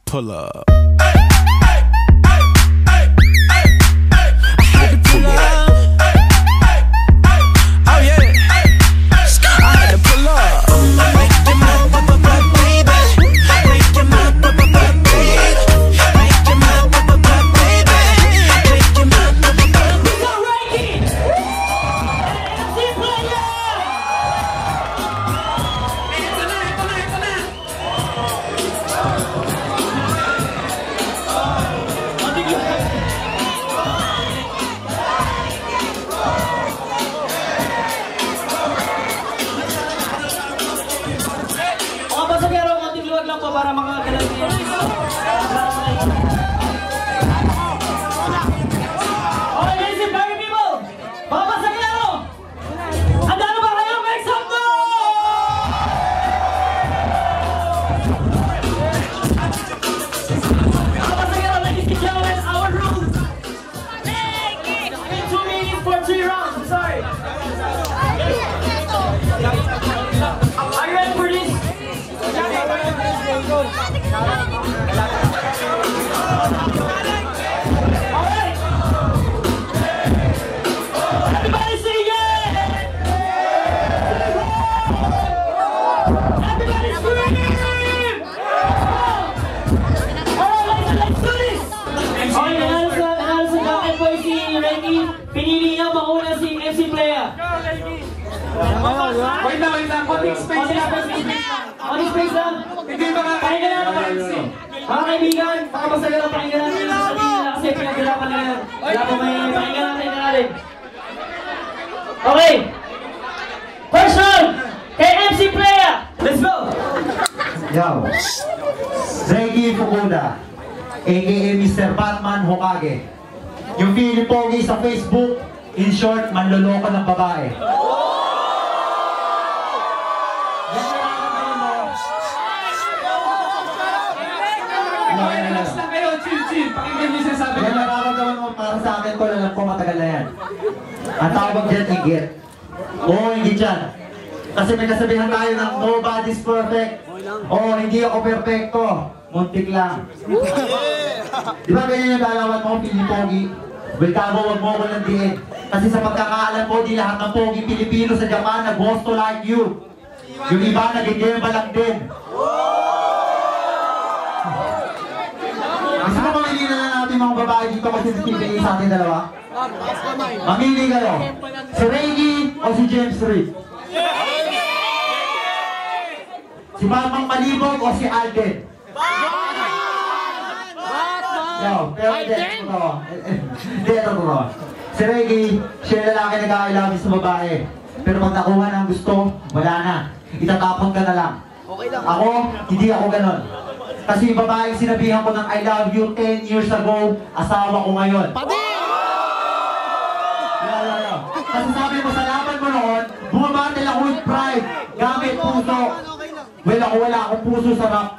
pull up. Para makagalan niya. Okay, ladies and very people, babasagin ako! Handa na ba kayo? Make some noise! Babasagin ako, ladies and gentlemen, our rules. In 2 minutes for 3 rounds, I'm sorry. Are you ready for this? Alright! Everybody sing it! Everybody scream! Alright, let's do this! Okay, nanalo sa bakit po si Reggie. Pinili niya mauna si MC Playa. Wait lang, konting space lang. Konting space lang. Hindi makakain na naman. Mga kaibigan, pakabasagin ang pakinggan natin sa sarili nila kasi pinaghirapan na yan. Kaya po may pakinggan natin. Okay! First round! Kay MC Playa! Let's go! Yo! Reggie Fukuda, a.k.a. Mr. Batman Hokage. Yung feeling pogi sa Facebook, in short, manloloko ng babae. Relax lang kayo, chill. Pakinggan niyo sinasabi ko. Yan nararamdaman mo para sa akin ko, alam ko matagal na yan. Ang tawag dyan, inggit. Oo, inggit yan. Kasi may kasabihan tayo ng nobody's perfect. Oo, hindi ako perfecto. Muntik lang. Di ba ganyan yung dalawan mo, Pilipogi? Welcome, wag mo ko ng diin. Kasi sa pagkakaalam mo, di lahat ng pogi Pilipino sa Japan nag-gusto like you. Yung iba nag-game lang din. Gusto mo mamili na lang natin mga babae dito kasi nagpipili sa ating dalawa? Mamili kayo. Si Reggie o si James Reid? Si Mamang Malibog o si Alden? Yo, pero hindi, ito. Si Reggie, siya yung lalaki nag-aailami sa babae. Pero pag nakuha ng gusto, wala na. Itatapon ka na lang. Ako, hindi ako ganon. Kasi yung babaeng sinabihan ko ng I love you 10 years ago, asawa ko ngayon. Kasi sabi mo, sa laban mo noon, bumabatil ako with pride, gamit puso. Well, ako wala akong puso sa rap.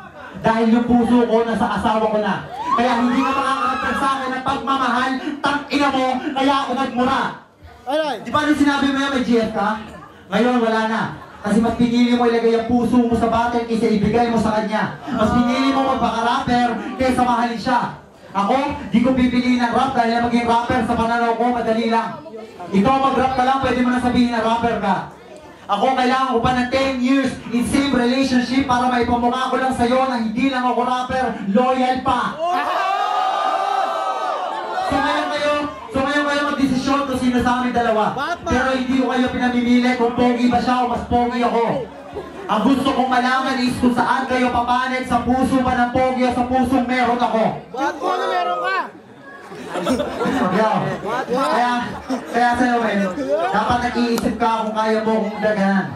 Dahil yung puso ko nasa asawa ko na. Kaya hindi ka makakarating sa akin ng pagmamahal, tang-ina mo, kaya ako nagmura. Di ba nung sinabi mo yan, may GF ka? Ngayon, wala na. Kasi mas pinili mo ilagay ang puso mo sa battle kaysa ibigay mo sa kanya. Mas pinili mo magpaka-rapper kaysa mahalin siya. Ako, di ko pipiliin ng rap dahil maging rapper sa pananaw ko, madali lang. Ikaw mag-rap ka lang, pwede mo na sabihin na rapper ka. Ako, kailangan ko pa ng 10 years in same relationship para maipamukha ko lang sa'yo na hindi lang ako rapper, loyal pa. So ngayon kayo mag-desisyon kung sino sa amin dalawa. Pero hindi ko kayo pinamimili kung pogi ba siya o mas pogi ako. Ang gusto kong malaman is kung saan kayo papanig, sa puso ba ng pogi o sa pusong meron ako. Bakit ko na meron ka? Kaya sa'yo, men, dapat nag-iisip ka kung kaya mo kung daganan.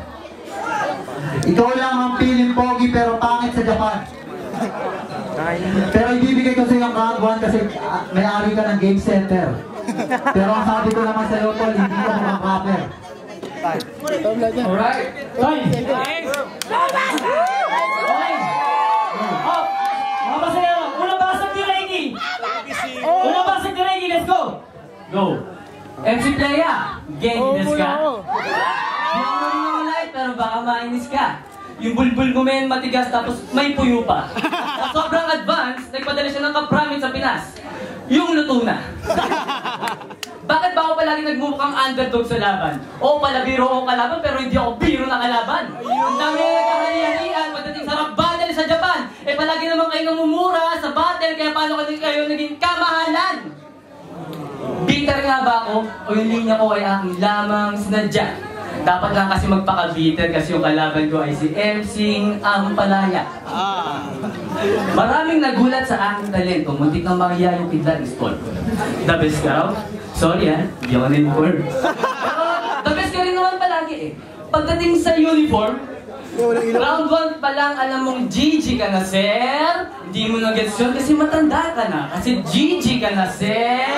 Ikaw lang ang feeling pogi pero pangit sa Japan. Pero ibibigay ko sa iyo ang round 1 kasi may-ari ka ng game center. Pero ang sabi ko naman sa iyo, tol, hindi ko mga rapper. Alright. Time! Mga pasayero, unang basag ni Reggie! Unang basag ni Reggie, let's go! Go! MC Playa, genginess ka? Hindi ako marunong light pero baka mainis ka. Yung bulbul mo men matigas tapos may puyo pa. Sa sobrang advance, nagpadala siya ng kapramit sa Pinas. Yung luto na. Bakit ba ako palagi nagmumukhang underdog sa laban? Oo, pala biro ako kalaban pero hindi ako biro na kalaban. Ang dami na nagkahari-harian pagdating sa rap battle sa Japan. Eh palagi naman kayo namumura sa battle kaya paano kayo naging kamahalan? Bitter nga ba ako? O yung linya ko ay aking lamang sinadya? Dapat lang kasi magpaka-bitter kasi yung kalaban ko ay si MCing Ampalaya. Maraming nagulat sa aking talento. Muntik nang makiya yung kidlat is Paul. The best ka raw? Sorry hindi ako na-inform. Pero the best ka rin naman palagi eh. Pagdating sa uniform, round 1 pa lang alam mong GG ka na, sir. Hindi mo na gets yun kasi matanda ka na. Kasi GG ka na, sir.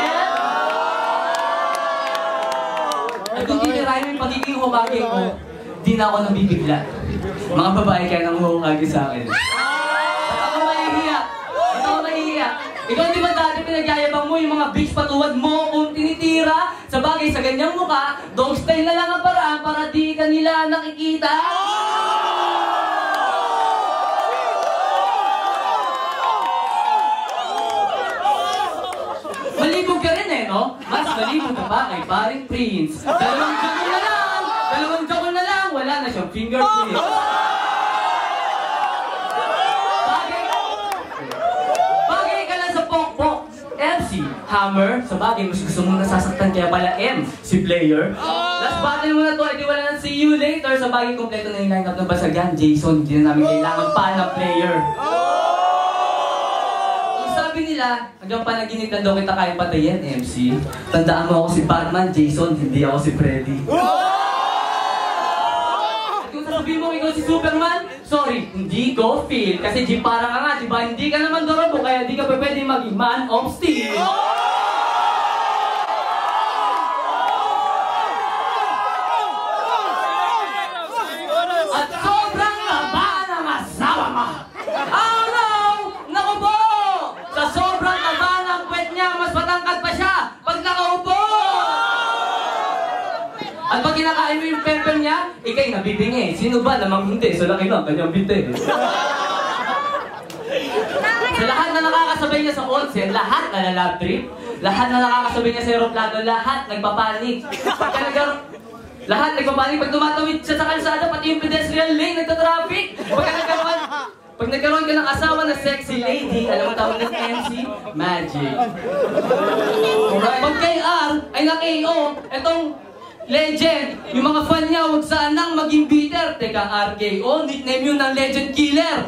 At kung tinirahin mo yung pagiging Hokage ko, di na ako nabibigla. Mga babae kaya nang Hokage sa akin. At ako mahihiya. Ikaw di ba dati pinagyayabang mo yung mga bigs patuwad mo kung tinitira? Sa bagay sa ganyang mukha, dog style na lang ang paraan para di ka nila nakikita. Malibog ka rin eh, no? Mas malibog ka pa kay paring Prince. Dalawang jokol na lang, wala na siyang fingerprint. Bagay ka lang sa pokpok. MC, Hammer, sa bagay, mas gusto mong nasasaktan kaya pala M, si Player. Last battle mo na to, edi wala na see you later. Sa bagay, kompleto na yung line-up ng Basagan. Jason, hindi na namin kailangan pa ng Player. Sabi nila, hanggang panaginip na daw kita kaya patayin, MC. Tandaan mo ako si Batman, Jason, hindi ako si Freddy. At kung sasabihin mo ikaw si Superman, sorry, hindi ko feel. Kasi G para ka nga, diba? Hindi ka naman dorobo, kaya di ka pwede maging Man of Steel. At sobrang laba ng asawa mo. Oh no! Naku po! Sa sobrang taba ng puwet niya, mas matangkad pa siya pag nakaupo! At pag kinakain mo yung pepper niya, ikay nabibingi. Sino ba namang hindi? So laki lang, kanyang binte. Sa lahat na nakakasabay niya sa onsen, lahat na love trip, lahat na nakakasabay niya sa aeroplano, lahat nagpapanik. Lahat nagpapanik pag tumatawid siya sa kalsada, pati yung pedestrian lane, nagtatraffic. Pag nagkaroon ka ng asawa na sexy lady, alam mo tawag ng MC? Magic. Pag kay R ay na-KO, etong legend, yung mga fan niya, huwag sanang maging bitter. Teka, RKO, nickname yun ng legend killer.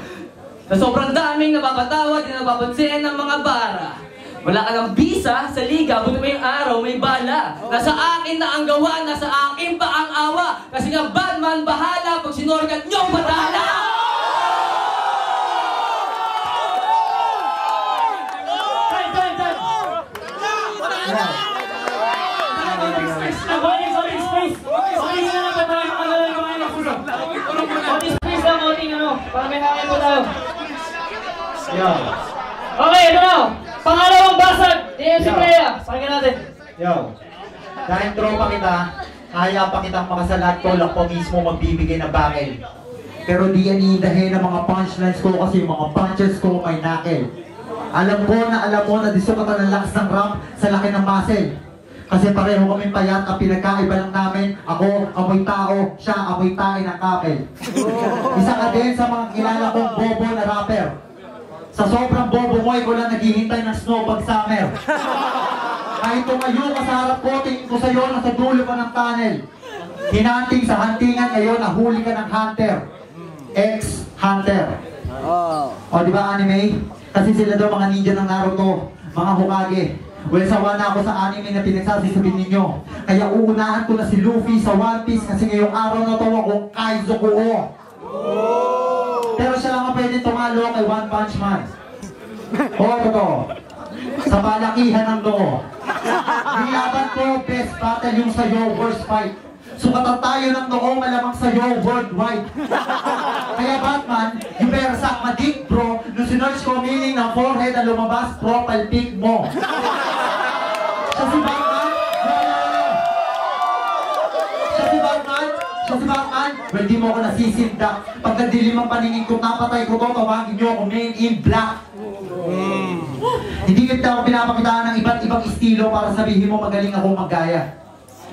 Na sobrang daming napapatawa, di napapansin ng mga bara. Wala ka ng bisa sa liga, buti pa yung araw, may bala. Nasa akin na ang gawa, nasa akin pa ang awa. Kasi nga Batman, bahala pag sinorgat nyo, batala! Para may hangin po tayo. Yo. Okay, ito na. Pangalawang basag. TMC Playa. Pakinggan natin. Yo. Dahil tropa kita, kaya pa kitang makasalat ko lang po mismo magbibigay ng bagay. Pero di yan iindahin ng mga punchlines ko kasi yung mga punches ko may knuckle. Alam mo na disukatan ng lakas ng rap sa laki ng muscle. Kasi pareho kaming payat, ang pinagkaiba lang namin, ako amoy tao, siya amoy tae ng kapel. Isa ka din sa mga kilala kong bobo na rapper. Sa sobrang bobo mo, ikaw lang naghihintay ng snow pag summer. Kahit tumayo ka sa harap ko, tingin ko sa'yo, nasa dulo pa ng tunnel. Hinanting sa hantingan, ngayon nahuli ka ng hunter. Ex-hunter. O diba anime? Kasi sila daw mga ninja ng Naruto, mga Hokage. Well, sawa na ako sa anime na pinagsasabihin ninyo. Kaya uunahan ko na si Luffy sa One Piece kasi ngayong araw na to akong Kaizokuo. Pero siya lang ang pwede tumalo kay One Punch Man. Totoo. Sa palakihan ng noo. Nilaban ko, best battle yung sa'yo, worst fight. Sukatan tayo ng noo, malamang sa'yo, worldwide. Kaya Batman, you better suck my dick, bro. Nung sinerch ko meaning ng forehead na lumabas, profile pic mo. Siya si Batman? Siya si Batman? Well, di mo ako nasisindak. Pag nadilim ang paningin ko, napatay ko to, tawagin nyo ako Men in Black. Hindi kita ako pinapakitaan ng iba't ibang estilo para sabihin mo magaling ako maggaya.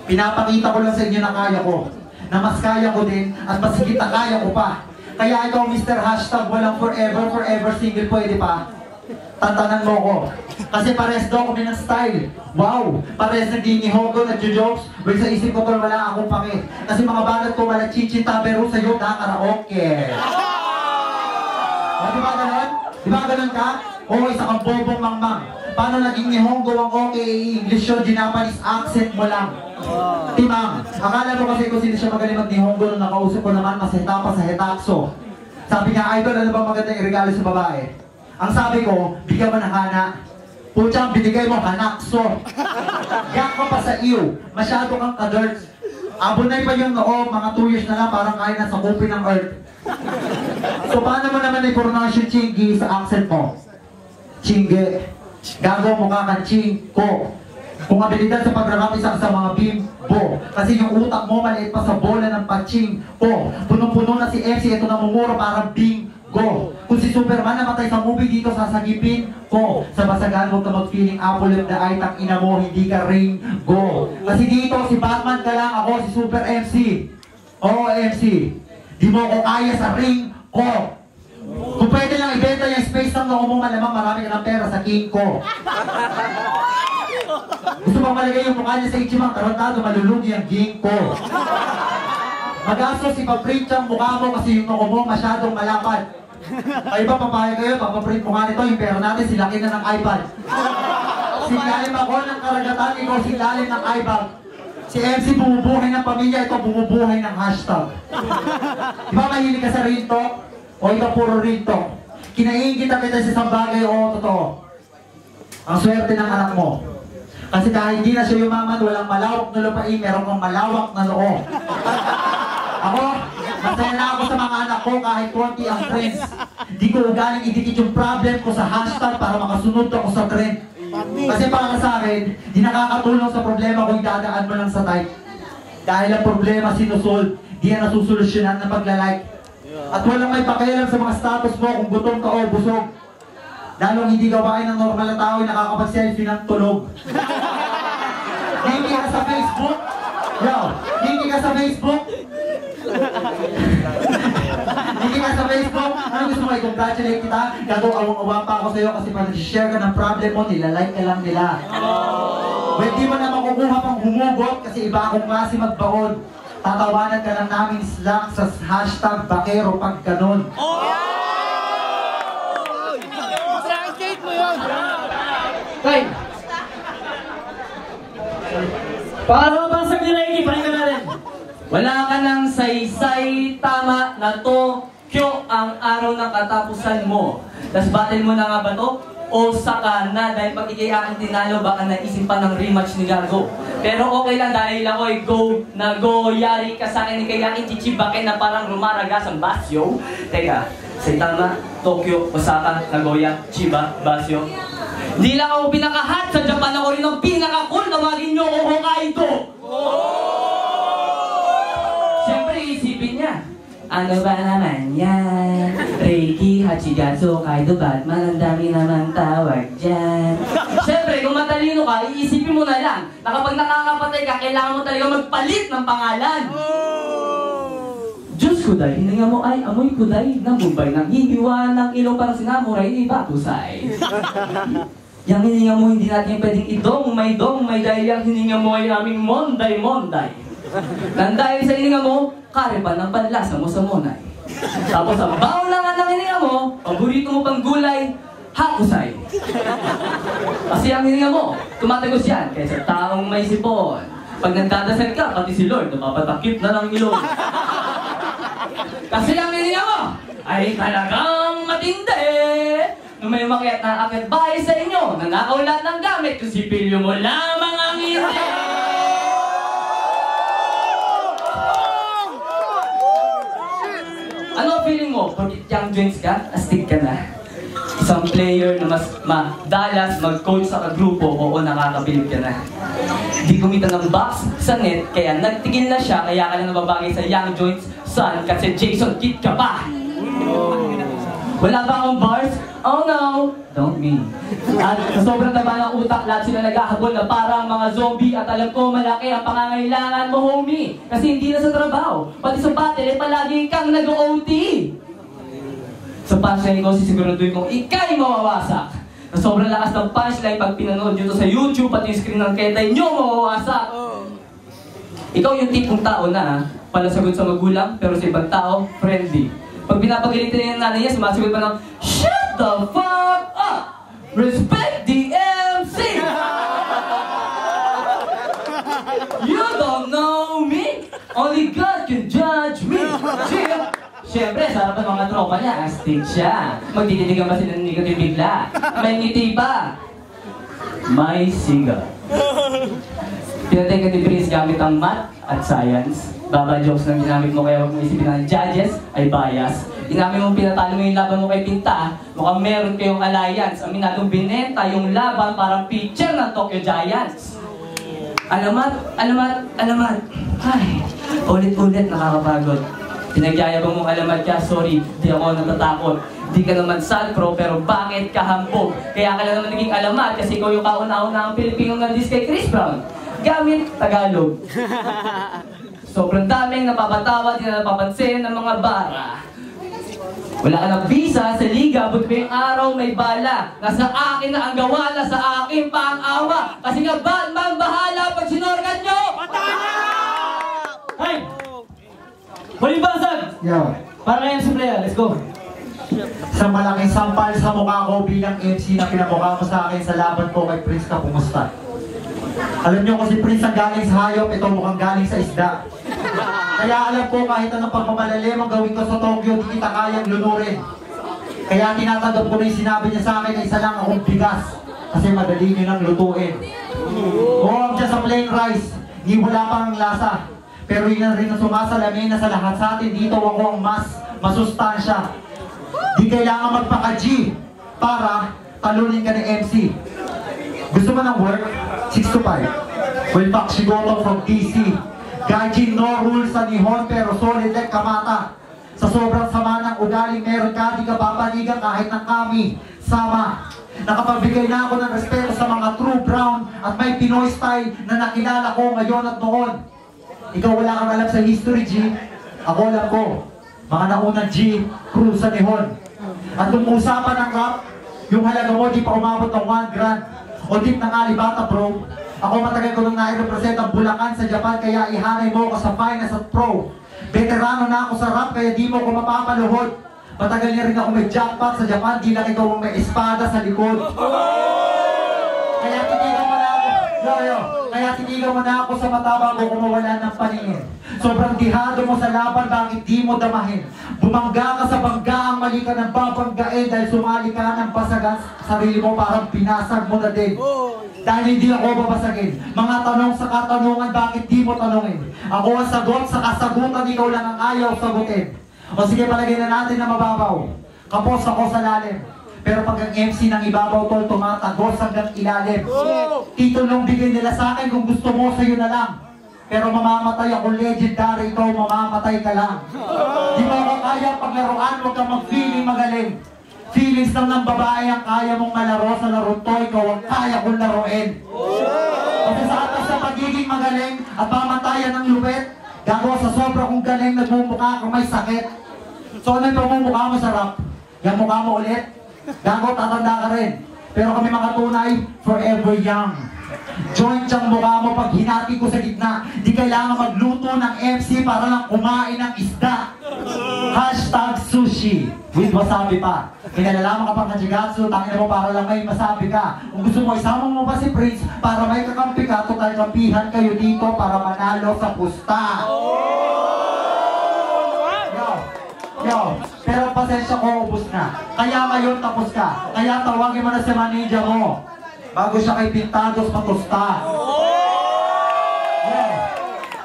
Pinapakita ko lang sa inyo na kaya ko. Na mas kaya ko din at mas higit na kaya ko pa. Kaya ikaw Mr. Hashtag walang forever single pwede pa. Tantanan mo ko. Kasi pares daw kami ng style. Wow! Pares nagdinihogo, nagjo-jokes. Well, sa isip ko tol, wala akong pake. Kasi mga banat ko wala chichita pero sa'yo nakaraoke. O, di ba ganun? Di ba ganun ka? Oo, isa kang bobong mangmang. Paano naging nihongo ang okay, English yun, Japanese accent mo lang. Timang, akala mo kasi kung sino siya magaling mag-nihongo nung nakausap ko naman, mas heta pa sa hetakso. Sabi niya, idol, ano bang magandang iregalo sa babae? Ang sabi ko, bigyan mo ng hana. Putsang, binigay mo hanakso. Yak ka pa sa iyo, masyado kang ka-dirt. Abunay pa yung noo, mga 2 years na lang, parang kaya na sa kupin ng earth. So paano mo naman i-pronounce yung chingi sa accent mo? Chinge. Gago mukha kang chingko. Kung abilidad sa pag-rap isa sa mga bimbo. Kasi yung utak mo maliit pa sa bola ng pachingko. Punong-puno na si MC, ito namumuro parang bingo. Kung si Superman namatay sa movie dito, sasagipin ko. Sa basagan mo ka mag-feeling apple of the eye, tang ina mo, hindi ka Ringo. Kasi dito, si Batman ka lang, ako si Super MC. Oo, MC. Di mo ko kaya sa ring ko. Kung pwede lang ibenta yung space ng noo mo, malamang marami ka ng pera sa king ko. Gusto mo malagay yung mukha niya sa Ichimang tarantado, malulugi ang ging ko. Magastos ipaprint ang mukha mo kasi yung noo mo masyadong malapad. Ay ba papayag kayo, papaprint mo nga nito, yung pera natin silaki na ng iPad. Silalim ako ng karagatan, ikaw silalim ng iBag. Si MC bumubuhay ng pamilya, ito bumubuhay ng hashtag. Di ba mahilig ka sa real talk? O ikaw puro real talk? Kinaingit kita sa isang bagay o totoo? Ang swerte ng anak mo. Kasi kahit hindi na siya yumaman, walang malawak na lupain, meron kang malawak na noo. Ako, masaya na ako sa mga anak ko kahit konti ang friends. Di ko galing idikit yung problem ko sa hashtag para makasunod ako sa trend. Kasi para sa akin, di nakakatulong sa problema kung idadaan mo lang sa type. Dahil ang problema sinusolve, di yan nasusolusyonan ng paglalike. At walang may pakialam sa mga status mo kung gutom ka o busog. Lalong hindi gawain ng normal na tao ay nakakapag-selfie ng tulog. Hindi ka sa Facebook? Yo, hindi ka sa Facebook? Hindi ka sa Facebook? Ano gusto mo i-congratulate kita? Gago, awang-awa pa ako sa'yo kasi pag nag-share ka ng problem mo, nilalike ka lang nila. Well, di mo na makukuha pang humugot kasi iba akong klase magbaon. Tatawanan ka lang namin Slack sa hashtag bakero pag ganon. Right. Paano basag nila yung ipahin ka natin? Wala ka ng saysay, tama na Tokyo ang araw ng katapusan mo. Tas battle mo na nga ba to? O saka na dahil pag ikay aking tinalo baka naisip pa ng rematch ni Gago. Pero okay lang dahil ako'y go na go. Yari ka sa akin ni kailangan chichibakin na parang rumaragas ang basyo. Teka, Saitama, Tokyo, Osaka, Nagoya, Chiba, Basyo. Hindi lang ako pinakahat sa Japan, ako rin ang pinaka-cool. Tawagin niyo ako Hokkaido. Siyempre isipin niya, ano ba naman yan? Reiki, Hachigatsu, Hokkaido, Batman, ang dami naman tawag dyan. Siyempre, kung matalino ka, iisipin mo na lang na kapag nakakapatay ka, kailangan mo talaga magpalit ng pangalan. Diyos kuday, hininga mo ay amoy kuday ng Mumbai nang hihiwa ng ilong parang sinamuray ni Batusay. Yang hininga mo hindi natin pwedeng idong may dahil yung hininga mo ay aming monday. Nang dahil sa hininga mo, kare pa ng panlasa mo sa monay. Tapos ang baon na nga ng hininga mo, paborito mo pang gulay, hakusay. Kasi ang hininga mo, tumatagos yan kaysa taong may sipon. Pag nagdadasal ka, pati si Lord, napapatakip na ng ilong. Kasi ang hininga mo ay talagang matindi. Nung may umakyat na akit bahay sa inyo, nanakaw lahat ng gamit, kung sipilyo mo lamang ang hindi. Ano feeling mo? Pagkit young joints ka, astig ka na. Isang player na mas madalas mag-coach sa kagrupo, oo, nakakabilib ka na. Di kumita ng box sa net, kaya nagtigil na siya, kaya ka na nababagay sa young joints son, kasi Jason Kidd ka pa. Wala ba akong bars? Oh no! Don't me. At sa sobrang taba ng utak, lahat sila naghahabol na parang mga zombie. At alam ko, malaki ang pangangailangan mo, homie. Kasi hindi na sa trabaho, pati sa battle, palagi kang nag-OT. Sa punchline ko, sisiguraduhin kong ikay mawawasak. Sa sobrang lakas ng punchline, pag pinanood nyo to sa YouTube, pati yung screen ng ketay nyo mawawasak. Ikaw yung tipong tao na, palasagot sa magulang, pero sa ibang tao, friendly. Pag pinapagalitin niya yung nanay niya, sumasagot pa ng, shut the fuck up! Respect the MC! You don't know me! Only God can judge me! Siyempre, sa harapan mga tropa niya, astig siya. Magtititigan ba sila ng negative bigla? May ngiti pa. May siga. Pinatay ka ni Prince gamit ang math at science. Baba jokes lang ginamit mo, kaya huwag mo isipin ng judges ay bias. Inamin mo pinatalo mo yung laban mo kay Pinta, mukhang meron kayong alliance. Aminadong binenta yung laban parang pitcher ng Tokyo Giants. Alamat. Ay, ulit-ulit nakakapagod. Pinagyayabang mong alamat ka, sorry, di ako natatakot. Di ka naman sad pro, pero bakit ka hambog? Kaya ka lang naman naging alamat kasi ikaw yung kauna-una ang Pilipinong nandis kay Chris Brown. Gamit Tagalog. Sobrang daming napapatawa, di na napapansin ng mga bara. Wala ka ng visa sa liga, buti ba yung araw may bala? Nasa akin na ang gawa, nasa akin pa ang awa. Kasi nga Batman bahala pag sinorgan nyo! Hey! Huling basag! Yo. Para kayo sa player, let's go! Sa malaking sampal sa mukha ko bilang MC na pinamukha mo sa akin sa laban ko kay Prince ka, kumusta? Alam niyo kasi Prince ang galing sa hayop, ito mukhang galing sa isda. Kaya alam ko kahit anong pagmamalalim ang gawin ko sa Tokyo, di kita kayang lunurin. Kaya tinatanggap ko na yung sinabi niya sa akin na isa lang akong bigas. Kasi madali niyo nang lutuin. Oo, I'm just a plain rice. Di wala pang lasa. Pero yun rin ang sumasalamin na sa lahat sa atin dito ako ang mas masustansya. Di kailangan magpaka-G para talunin ka ng MC. Gusto mo ng work? 6 to 5. Well, Pak Shigoto from DC. Gaijin no rules sa Nihon pero solid like Kamata. Sa sobrang sama ng ugaling meron ka, di ka papanigan kahit ng kami. Sama. Nakapagbigay na ako ng respeto sa mga true brown at may Pinoy style na nakilala ko ngayon at noon. Ikaw wala kang alam sa history, G. Ako alam ko. Mga naunang G, crew sa Nihon. At kung usapan ng rap, yung halaga mo di pa umabot ng 1 grand. O tip ng Alibata, bro. Ako matagal ko nung nai-represent ang Bulacan sa Japan, kaya ihanay mo ko sa finance at pro. Veterano na ako sa rap, kaya di mo ko mapapaluhod. Matagal niya rin ako may jackpot sa Japan, di lang ikaw ang may espada sa likod. Kaya titigaw mo na ako. Kaya titigaw mo na ako sa mata bago ko mawala ng paningin. Sobrang dihado mo sa laban, bakit di mo damahin? Bumangga ka sa bangga, ang mali ka ng babanggain dahil sumali ka ng basagan sarili mo, parang pinasag mo na din. Dahil hindi ako babasagin. Mga tanong sa katanungan, bakit di mo tanungin? Ako ang sagot sa kasagutan, ikaw lang ang ayaw sagutin. O sige, palagay na natin na mababaw. Kapos ako sa lalim. Pero pag ang MC ng ibabaw, tol, tumatagos hanggang ilalim. Titulong bigay nila sa akin, kung gusto mo, sa'yo na lang. Pero mamamatay ako legendary, ikaw mamamatay ka lang. Di mo ako kaya paglaruan, huwag kang mag-feeling magaling. Feelings lang ng babae ang kaya mong malaro sa laro to, ikaw ang kaya kong laruin. Kasi sa atas sa pagiging magaling at pamatayan ng lupit, gago sa sobra kong galing, nagmumukha kang may sakit. So ano yung pamumukha mo sa rap? Yung mukha mo ulit? Gago, tatanda ka rin. Pero kami mga tunay, forever young. Joint ang mukha mo pag hinati ko sa gitna. Di kailangan magluto ng MC para lang kumain ng isda. Hashtag sushi with wasabi pa. Kinalalaman ka pang Hajigatsu, tangin mo para lang may masabi ka. Kung gusto mo, isama mo pa si Prince para may kakampi ka. Total kampihan kayo dito para manalo sa pusta. Yo, pero pasensya ko, ubus na. Kaya ngayon tapos ka. Kaya tawagin mo na si manager mo bago siya kay Pintados matusta.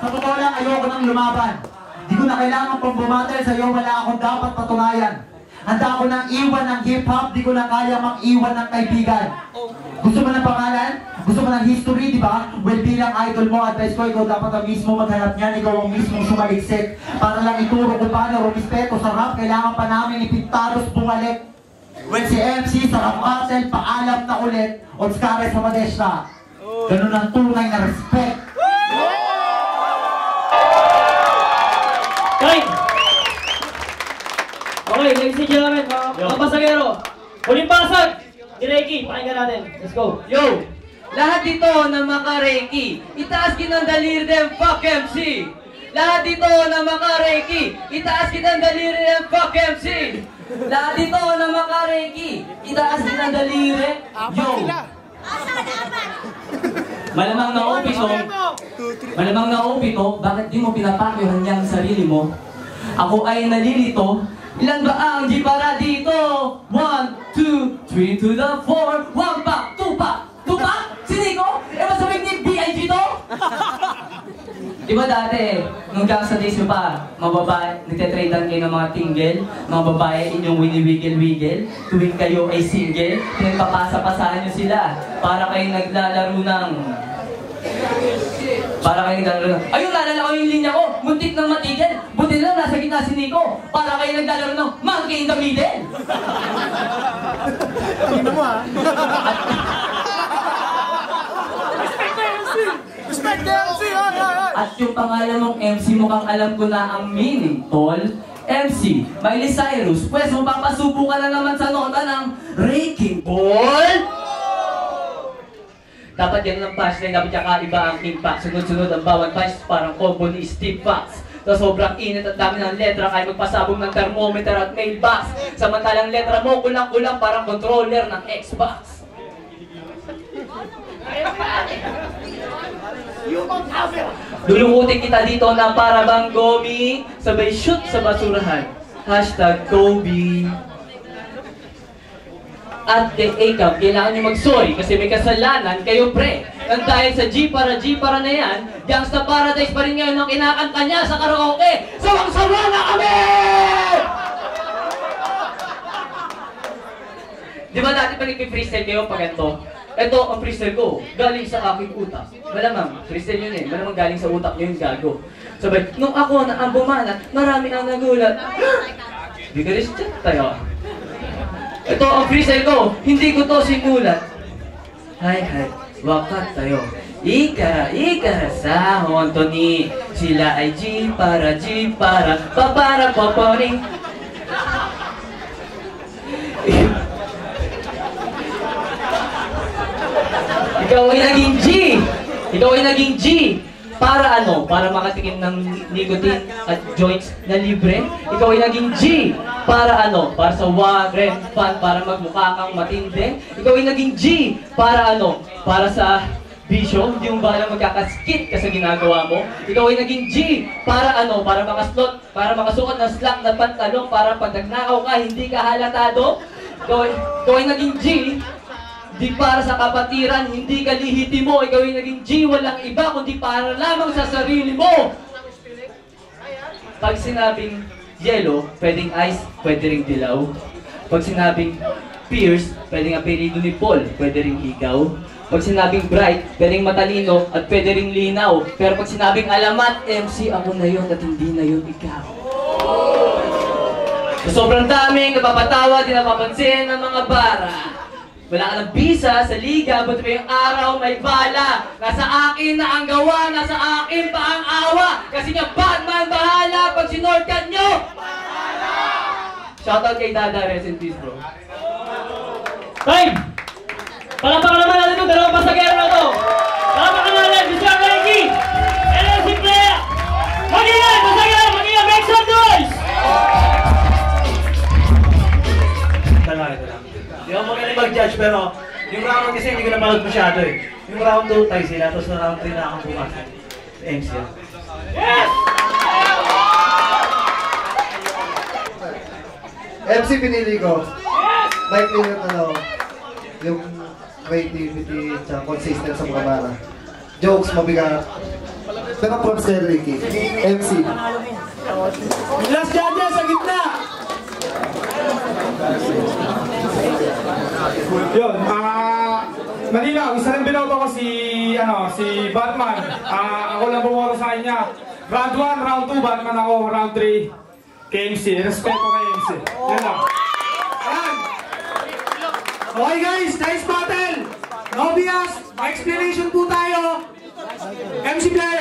Sa totoo lang, ayoko nang lumaban. Di ko na kailangan pang bumatel sa'yo, wala akong dapat patunayan. Handa ako nang iwan ng hip-hop, di ko na kaya mang-iwan ng kaibigan. Gusto mo ng pangalan? Gusto mo ng history, di ba? Well, bilang idol mo, advice ko, ikaw dapat ang mismo maghanap niyan, ikaw ang mismong sumaliksik. Para lang ituro ko paano, rumispeto sa rap, kailangan pa namin ipintados bumalik. Well, si MC sa rap battle, paalam na ulit, Oscar sa Madesha. Ganun ang tunay na respect. Time! Okay, ladies and gentlemen, mga pasagero. Huling basag! Direki, pakinggan natin. Let's go. Yo! Lahat dito na maka-Reiki, itaas kinang daliri ng fuck MC! Lahat dito na maka-Reiki, itaas kinang daliri ng fuck MC! Lahat dito na maka-Reiki, itaas kinang daliri. Yo! Malamang na OP to, bakit di mo pinapakyohan niyang sarili mo? Ako ay nalilito, ilan ba ang di para dito? 1, 2, 3 to the 4, 1 pa, 2 pa, 2 pa? Siniko? Eh masabing ni B.I.G. to? Diba dati, nung gangsta days nyo pa, mga babae, nagtitradean kayo ng mga tinggel, mga babae inyong wini-wiggle-wiggle, tuwing kayo ay single, pinagpapasa-pasahan nyo sila, para kayo naglalaro ng... Ayun, naalala ko yung linya ko, muntik ng matigil, buti lang nasa gitna si Nico, para kayo naglalaro ng monkey in the middle. Tingnan mo ha. Respect the MC! At yung pangalan mong MC, mukhang alam ko na ang meaning, tol. MC, Miley Cyrus, pwes mapapasubo ka na naman sa nota ng Wrecking Ball! Dapat yan ang punchline, dapat yung kaiba ang impact. Sunod-sunod ang bawat punch, parang combo ni Steve Fox. Sa sobrang init at dami ng letra, kaya magpasabog ng thermometer at mailbox. Samantalang letra mo, kulang-kulang parang controller ng Xbox. Lulukutin kita dito na para bang gomi, sabay shoot sa basurahan. Hashtag Kobe. At kay Akam, kailangan nyo mag-sorry kasi may kasalanan kayo pre. Nang dahil sa G para na yan, Gangsta Paradise pa rin ngayon ang kinakanta niya sa karaoke. Sawang-sawa na kami! Di ba dati pa nagpi-freestyle kayo pag ganito? Ito ang freestyle ko, galing sa aking utak. Malamang, freestyle yun eh, malamang galing sa utak nyo yung gago. Sabay, nung ako na ang bumanat, marami ang nagulat. Di ka rin chat tayo. Ito ang freestyle ko, hindi ko to sinulat. Hay, wakat tayo. Ikara sa honto ni sila ay G para papara poponi. Ikaw ay naging G! Ikaw ay naging G! Para ano? Para makatikim ng nicotine at joints na libre? Ikaw ay naging G! Para ano? Para sa Warren fan, para magmukha kang matindi? Ikaw ay naging G! Para ano? Para sa bisyo? Hindi mo ba na magkakaskit ka sa ginagawa mo? Ikaw ay naging G! Para ano? Para makasuot ng slack na pantalong, para pag nagnakaw ka, hindi ka halatado? Ikaw ay naging G! Di para sa kapatiran, hindi ka lihiti mo. Ikaw ay naging G, walang iba, kundi para lamang sa sarili mo. Pag sinabing yellow, pwedeng ice, pwede ring dilaw. Pag sinabing fierce, pwedeng apelido ni Paul, pwede ring ikaw. Pag sinabing bright, pwedeng matalino at pwede ring linaw. Pero pag sinabing alamat, MC, ako na yun at hindi na yun ikaw. So, sobrang daming napapatawa, di napapansin ng mga bara. Wala ka ng bisa sa liga, ba't may araw may bala? Nasa akin na ang gawa, nasa akin pa ang awa. Kasi nga Batman bahala pag sinortkan nyo! Shoutout kay Dada, rest in peace bro. Time! Palapakan naman natin yung dalawang pasagero na to. Palapakan natin, Mr. Reiki! LLC player! Mag-ilan, pasagero! Mag-ilan, make some noise! Hindi ako magaling mag-judge pero yung round kasi hindi ko napanood masyado eh. Yung round 2 tayo sila, tapos na round 3 na akong pumasok. MC yan. Yes! MC pinili ko. Likely yung yung creativity at consistent sa mga bara. Jokes mabigat. Pero props kay Ricky. MC. Last judges sa gitna! Yun, Manila, isa lang binoto ko si Batman. Ako lang bumoto sa kanya. Round 1, round 2, Batman ako. Round 3, KMC. Respeto kay MC. Yan lang. Ayan. Okay guys, nice battle. No bias, explanation po tayo. MC Player.